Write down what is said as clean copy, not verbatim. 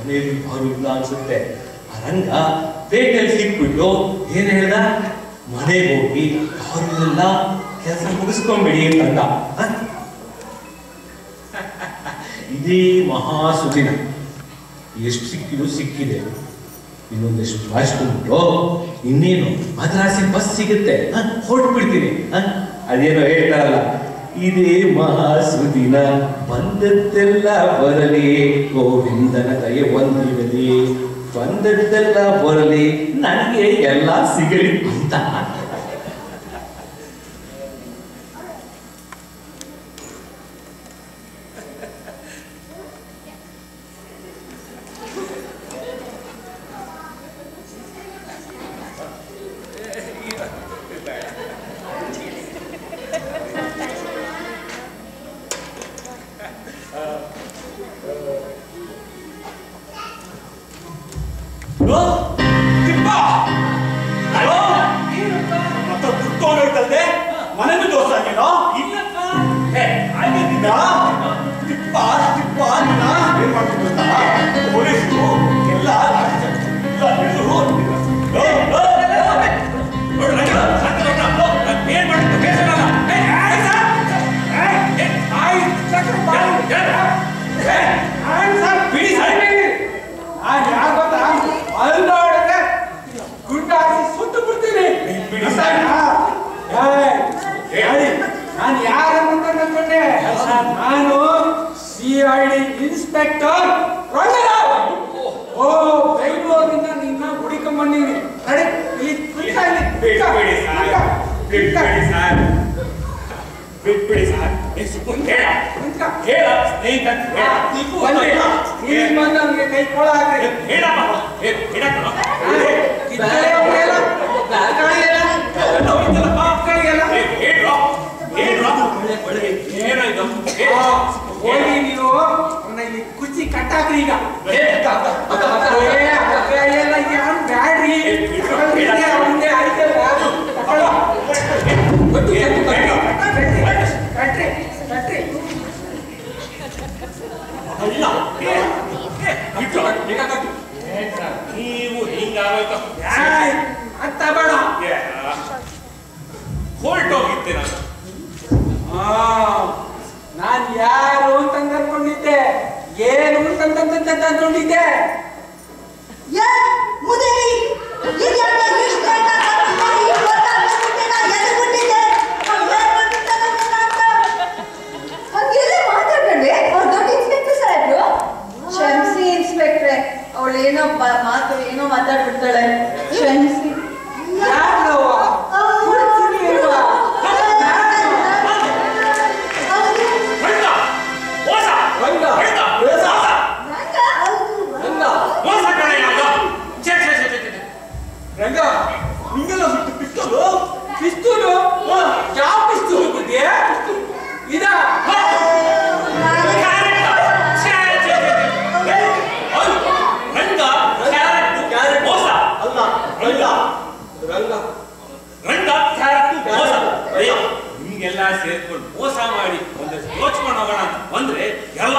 ಮನೇಲಿ ಬರುಲ್ಲ ಅನ್ಸುತ್ತೆ. ರಂಗ ಪೇಟೆಯಲ್ಲಿ ಸಿಕ್ಬಿಟ್ಟು ಏನ್ ಹೇಳ್ದ, ಮನೆಗೆ ಹೋಗಿ ಅವ್ರನ್ನೆಲ್ಲ ಕೆಲಸ ಮುಗಿಸ್ಕೊಂಡ್ಬಿಡಿ ಅಂತ. ಇದೇ ಮಹಾಸುದಿನ ಎಷ್ಟು ಸಿಕ್ಕಿದ್ರು ಸಿಕ್ಕಿದೆ, ಇನ್ನೊಂದೆಷ್ಟು ವಾಯಿಸ್ಕೊಂಡ್ಬಿಟ್ಟು ಇನ್ನೇನು ಮದ್ರಾಸಿ ಬಸ್ ಸಿಗುತ್ತೆ, ಹೊರಟ್ಬಿಡ್ತೀನಿ. ಅದೇನೋ ಹೇಳ್ತಾರಲ್ಲ, ಇದೇ ಮಹಾಸುದಿನ ಬಂದದ್ದೆಲ್ಲ ಬರಲಿ, ಗೋವಿಂದನ ಕೈ ಒಂದಿರಲಿ, ಬಂದದ್ದೆಲ್ಲ ಬರಲಿ, ನನಗೆ ಎಲ್ಲ ಸಿಗಲಿ ಅಂತ. ನೀವು ಹಿಂಗಾಗೋಯ್ತು ಅಂತ ಬೇಡ, ಹೊರಟೋಗಿದ್ದೆ ನಾನು ಯಾರು ಅಂತ ಅನ್ಕೊಂಡಿದ್ದೆ, ಏನು ಅಂತ ಅಂದ್ಕೊಂಡಿದ್ದೆ. ಕ್ಷಮಿಸಿ ಇನ್ಸ್ಪೆಕ್ಟ್ರೆ, ಅವಳೇನೋ ಏನೋ ಮಾತಾಡ್ಬಿಡ್ತಾಳೆ, ಕ್ಷಮಿಸಿ. ರಂಗ, ನಿಂಗೆಲ್ಲ ಪಿಸ್ತೂಲು ಪಿಸ್ತೂಲು ಯಾವ ಪಿಸ್ತೂಲು ಬುದ್ಧಿಯ ಇದ ನಿಮ್ಗೆಲ್ಲ ಸೇರ್ಕೊಂಡು ಮೋಸ ಮಾಡಿ ಒಂದಷ್ಟು ಯೋಚನೆ ಹೋಗೋಣ ಅಂತ ಬಂದ್ರೆ ಎಲ್ಲ